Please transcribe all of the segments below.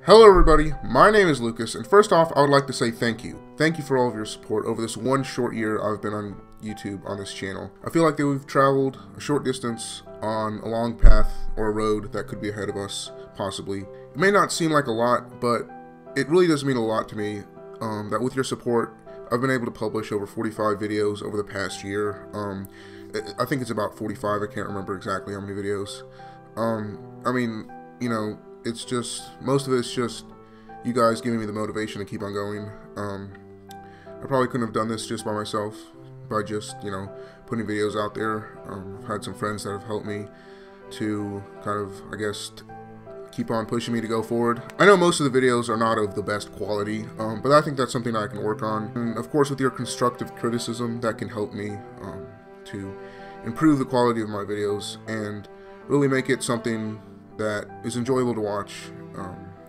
Hello everybody, my name is Lucas, and first off, I would like to say thank you. Thank you for all of your support over this one short year I've been on YouTube on this channel. I feel like that we've traveled a short distance on a long path or a road that could be ahead of us, possibly. It may not seem like a lot, but it really does mean a lot to me that with your support, I've been able to publish over 45 videos over the past year. I think it's about 45, I can't remember exactly how many videos. I mean, you know, it's just, most of it's just you guys giving me the motivation to keep on going. I probably couldn't have done this just by myself, by just, you know, putting videos out there. I've had some friends that have helped me to kind of, I guess, keep on pushing me to go forward. I know most of the videos are not of the best quality, but I think that's something I can work on. And of course, with your constructive criticism, that can help me to improve the quality of my videos and really make it something that is enjoyable to watch.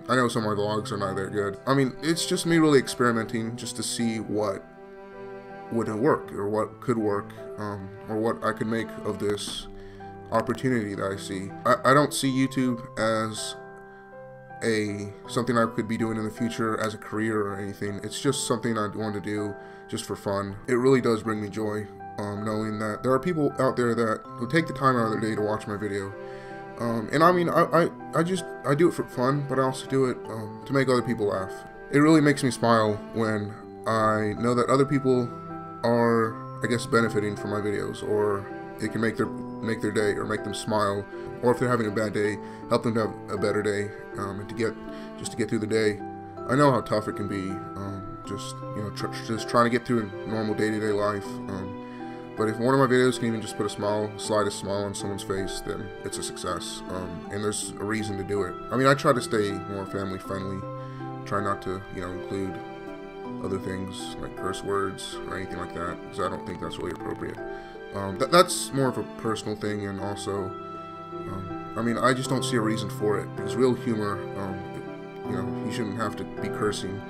I know some of my vlogs are not that good. I mean, it's just me really experimenting just to see what would work, or what could work, or what I could make of this opportunity that I see. I don't see YouTube as something I could be doing in the future as a career or anything. It's just something I want to do just for fun. It really does bring me joy, knowing that there are people out there that will take the time out of their day to watch my video. And I mean, I do it for fun, but I also do it to make other people laugh. It really makes me smile when I know that other people are, I guess, benefiting from my videos, or it can make their day, or make them smile, or if they're having a bad day, help them to have a better day, and to get through the day. I know how tough it can be, just trying to get through a normal day-to-day life. But if one of my videos can even just put a slightest smile on someone's face, then it's a success. And there's a reason to do it. I mean, I try to stay more family friendly. Try not to, include other things like curse words or anything like that, because I don't think that's really appropriate. That's more of a personal thing, and also, I mean, I just don't see a reason for it, because real humor, you shouldn't have to be cursing.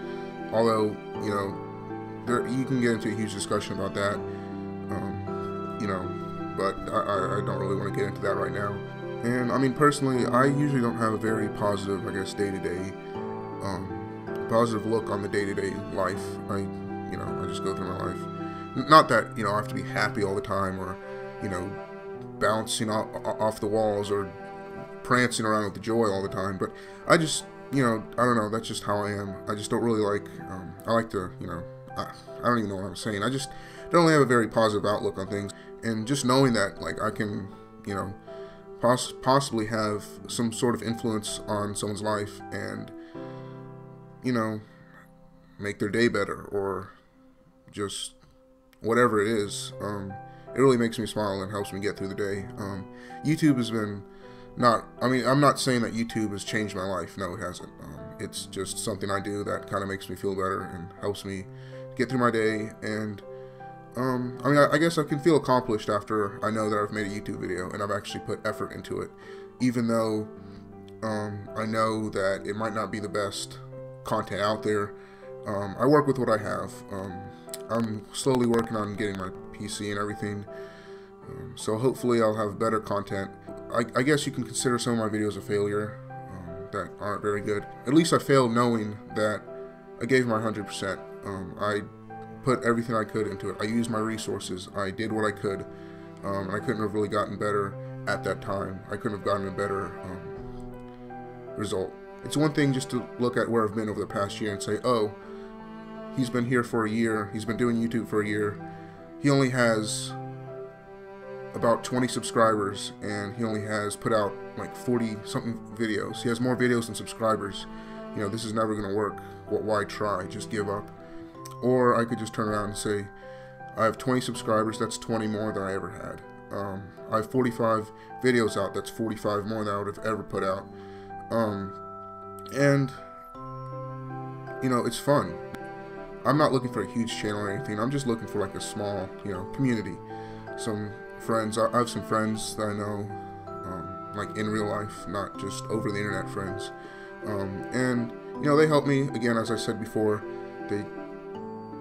Although, you can get into a huge discussion about that. But I don't really want to get into that right now. And I mean, personally, I usually don't have a very positive, I guess, day-to-day, positive look on the day-to-day life. I just go through my life. Not that, I have to be happy all the time, or, bouncing off the walls, or prancing around with joy all the time, but I just, I don't know, that's just how I am. I just don't really like, I like to, I don't even know what I'm saying. I just don't really have a very positive outlook on things. And just knowing that, like, I can, possibly have some sort of influence on someone's life and, make their day better, or just whatever it is, it really makes me smile and helps me get through the day. YouTube has been I'm not saying that YouTube has changed my life. No, it hasn't. It's just something I do that kind of makes me feel better and helps me get through my day. And I guess I can feel accomplished after I know that I've made a YouTube video and I've actually put effort into it, even though I know that it might not be the best content out there. I work with what I have. I'm slowly working on getting my PC and everything, so hopefully I'll have better content. I guess you can consider some of my videos a failure, that aren't very good. At least I failed knowing that I gave my 100%. I put everything I could into it. I used my resources. I did what I could. And I couldn't have really gotten better at that time. I couldn't have gotten a better result. It's one thing just to look at where I've been over the past year and say, oh, he's been here for a year. He's been doing YouTube for a year. He only has about 20 subscribers, and he only has put out like 40-something videos. He has more videos than subscribers. This is never going to work. Why try? Just give up. Or I could just turn around and say, I have 20 subscribers, that's 20 more than I ever had. I have 45 videos out, that's 45 more than I would have ever put out. And, it's fun. I'm not looking for a huge channel or anything, I'm just looking for like a small, community. Some friends, I have some friends that I know, like in real life, not just over the internet friends. And, they help me, again, as I said before.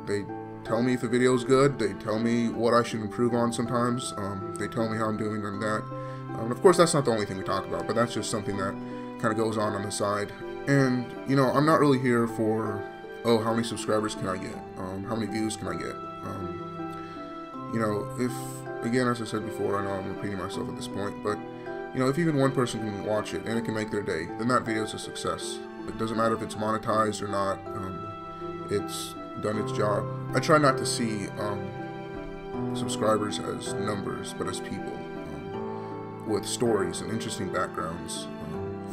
They tell me if the video is good. They tell me what I should improve on sometimes. They tell me how I'm doing on that. Of course, that's not the only thing we talk about, but that's just something that kind of goes on the side. And, you know, I'm not really here for, oh, how many subscribers can I get? How many views can I get? You know, if, again, as I said before, I know I'm repeating myself at this point, but, you know, if even one person can watch it and it can make their day, then that video is a success. It doesn't matter if it's monetized or not, it's done its job. I try not to see subscribers as numbers, but as people, with stories and interesting backgrounds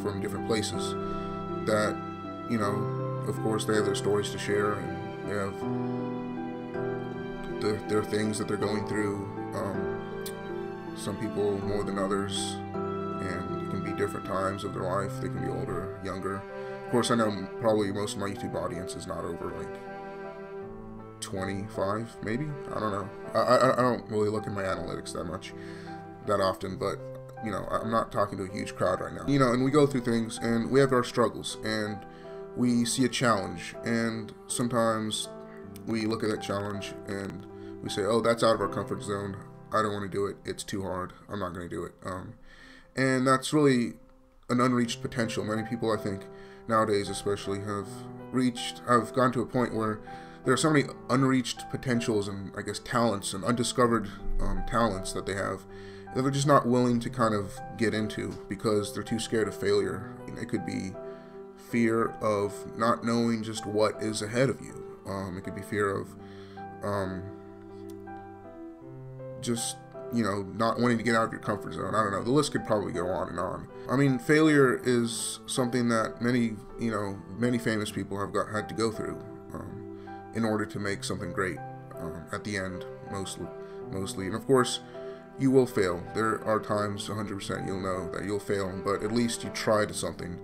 from different places that, you know, of course they have their stories to share, and they have their things that they're going through, some people more than others, and it can be different times of their life. They can be older, younger. Of course, I know probably most of my YouTube audience is not over like 25, maybe? I don't know. I don't really look at my analytics that often, but, you know, I'm not talking to a huge crowd right now. You know, and we go through things, and we have our struggles, and we see a challenge, and sometimes we look at that challenge, and we say, oh, that's out of our comfort zone. I don't want to do it. It's too hard. I'm not going to do it. And that's really an unreached potential. Many people, I think, nowadays especially, have gone to a point where there are so many unreached potentials and, I guess, talents and undiscovered talents that they have that they're just not willing to kind of get into because they're too scared of failure. It could be fear of not knowing just what is ahead of you. It could be fear of just, you know, not wanting to get out of your comfort zone. I don't know. The list could probably go on and on. I mean, failure is something that many famous people have had to go through in order to make something great at the end, mostly. And of course, you will fail. There are times, 100%, you'll know that you'll fail, but at least you tried something.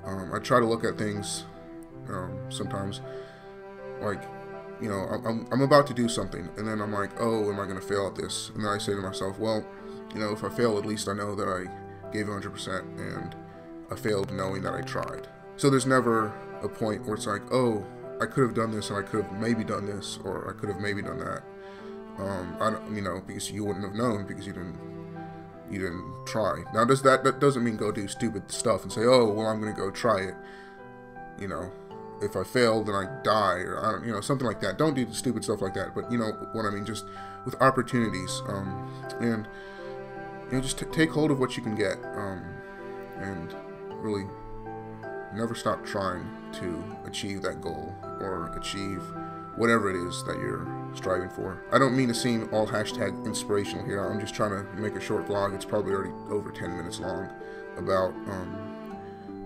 I try to look at things sometimes like, you know, I'm about to do something, and then I'm like, oh, am I going to fail at this? And then I say to myself, well, you know, if I fail, at least I know that I gave 100%, and I failed knowing that I tried. So there's never a point where it's like, oh, I could have done this, and I could have maybe done this, or I could have maybe done that. I don't, you know, because you wouldn't have known because you didn't try. Now, that doesn't mean go do stupid stuff and say, oh, well, I'm going to go try it. You know, if I fail, then I die, or I don't, you know, something like that. Don't do stupid stuff like that. But you know what I mean, just with opportunities, and you know, just take hold of what you can get, and really never stop trying to achieve that goal or achieve whatever it is that you're striving for. I don't mean to seem all hashtag inspirational here. I'm just trying to make a short vlog. It's probably already over 10 minutes long about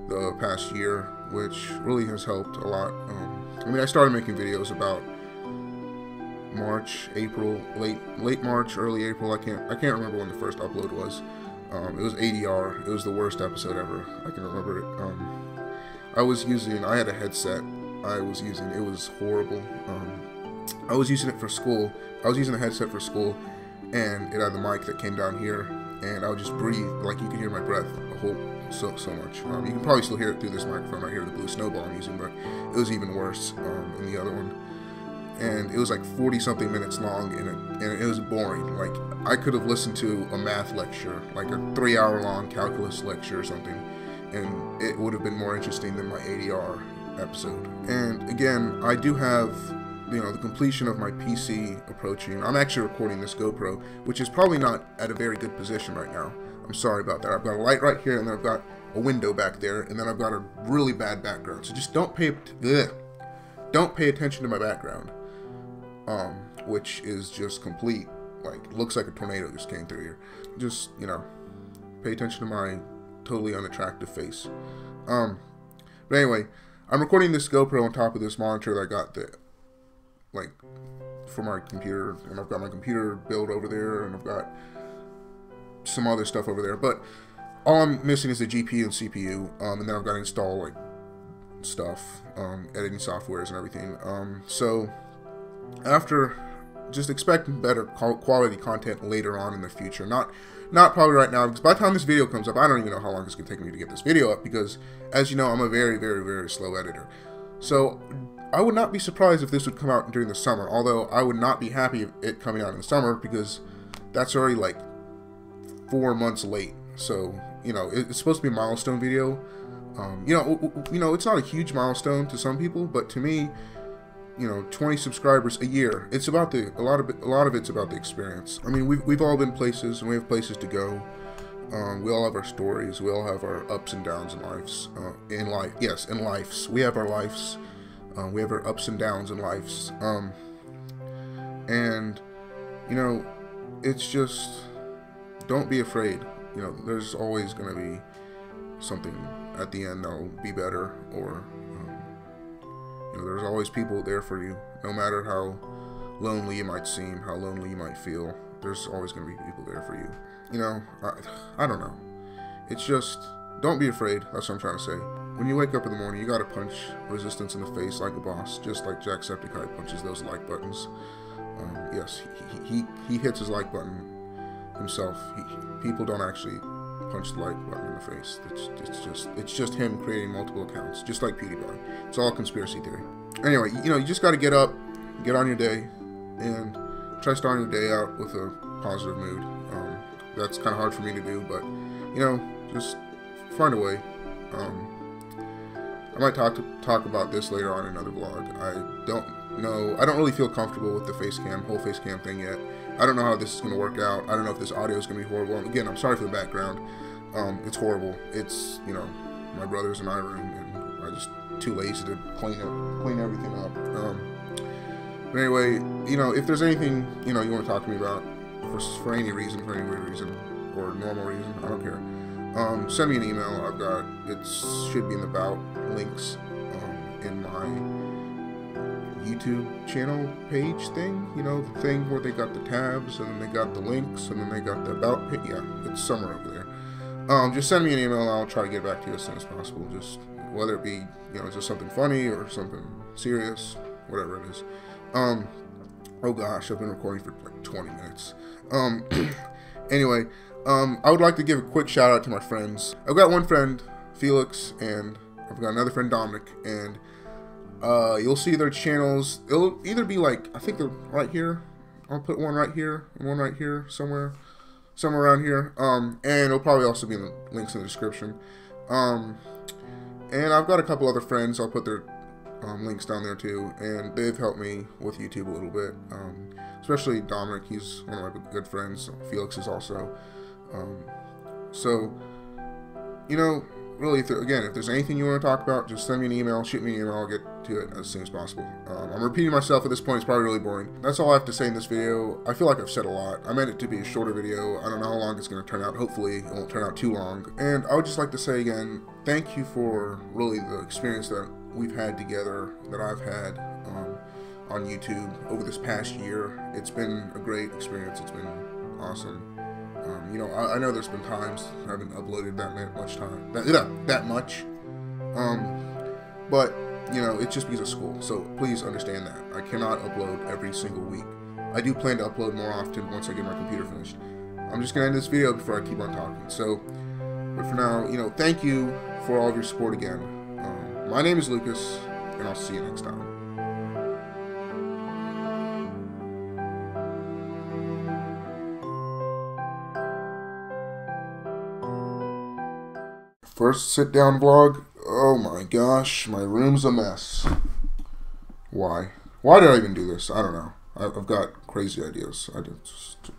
the past year, which really has helped a lot. I mean, I started making videos about March, April, late March, early April. I can't remember when the first upload was. It was ADR. It was the worst episode ever. I can remember it. I had a headset I was using. It was horrible. I was using it for school. I was using a headset for school, and it had the mic that came down here, and I would just breathe, like you could hear my breath so much. You can probably still hear it through this microphone right here, the blue snowball I'm using, but it was even worse in the other one. And it was like 40-something minutes long, and it was boring. Like, I could have listened to a math lecture, like a 3-hour-long calculus lecture or something, and it would have been more interesting than my ADR episode. And again, I do have, you know, the completion of my PC approaching. I'm actually recording this GoPro, which is probably not at a very good position right now. I'm sorry about that. I've got a light right here, and then I've got a window back there, and then I've got a really bad background. So just don't pay attention to my background, which is just complete, like, looks like a tornado just came through here. Just, you know, pay attention to my totally unattractive face. But anyway, I'm recording this GoPro on top of this monitor that I got for my computer, and I've got my computer build over there, and I've got some other stuff over there, but all I'm missing is the GPU and CPU, and then I've got to install, like, stuff, editing softwares and everything. So after, just expect better quality content later on in the future. Not probably right now, because by the time this video comes up, I don't even know how long it's going to take me to get this video up, because, as you know, I'm a very, very, very slow editor. So I would not be surprised if this would come out during the summer, although I would not be happy if it coming out in the summer, because that's already, like, 4 months late. So, you know, it's supposed to be a milestone video, It's not a huge milestone to some people, but to me, 20 subscribers a year. It's about a lot of it's about the experience. I mean, we've all been places, and we have places to go. We all have our stories. We all have our ups and downs in lives. In lives. We have our lives. We have our ups and downs in lives. And it's just, don't be afraid. There's always going to be something at the end that'll be better, or there's always people there for you, no matter how lonely you might seem, how lonely you might feel. There's always going to be people there for you. I don't know. It's just, don't be afraid. That's what I'm trying to say. When you wake up in the morning, you gotta punch resistance in the face like a boss, just like Jacksepticeye punches those like buttons. Yes, he hits his like button himself. People don't actually punch the like button in the face. It's just him creating multiple accounts, just like PewDiePie. It's all conspiracy theory. Anyway, you just got to get up, get on your day, and try starting your day out with a positive mood. That's kind of hard for me to do, but just find a way. I might talk about this later on in another vlog. I don't know. I don't really feel comfortable with the whole face cam thing yet. I don't know how this is going to work out. I don't know if this audio is going to be horrible. Again, I'm sorry for the background. It's horrible. It's, my brother's in my room, and I'm just too lazy to clean everything up. But anyway, if there's anything, you want to talk to me about for any reason, for any weird reason, or normal reason, I don't care. Send me an email. It should be in the about links in my YouTube channel page thing, the thing where they got the tabs, and then they got the links, and then they got the about page. Yeah, it's somewhere over there. Just send me an email, and I'll try to get back to you as soon as possible. Just whether it be, just something funny or something serious, whatever it is. Oh gosh, I've been recording for like 20 minutes. Anyway, I would like to give a quick shout out to my friends. I've got one friend, Felix, and I've got another friend, Dominic, and you'll see their channels. It'll either be like, I think they're right here. I'll put one right here and one right here, somewhere around here. And it'll probably also be in the links in the description. And I've got a couple other friends. I'll put their links down there too, and they've helped me with YouTube a little bit. Especially Dominic, he's one of my good friends. Felix is also. So, really, if there's anything you want to talk about, just send me an email, shoot me an email, I'll get to it as soon as possible. I'm repeating myself at this point, it's probably really boring. That's all I have to say in this video. I feel like I've said a lot. I meant it to be a shorter video. I don't know how long it's going to turn out. Hopefully, it won't turn out too long. And I would just like to say again, thank you for really the experience that we've had together, that I've had on YouTube over this past year. It's been a great experience. It's been awesome. I know there's been times I haven't uploaded that much. But it's just because of school. So please understand that I cannot upload every single week. I do plan to upload more often once I get my computer finished. I'm just gonna end this video before I keep on talking. So, but for now, thank you for all of your support again. My name is Lucas, and I'll see you next time. First sit-down vlog. Oh my gosh, my room's a mess. Why? Why did I even do this? I don't know. I've got crazy ideas. I just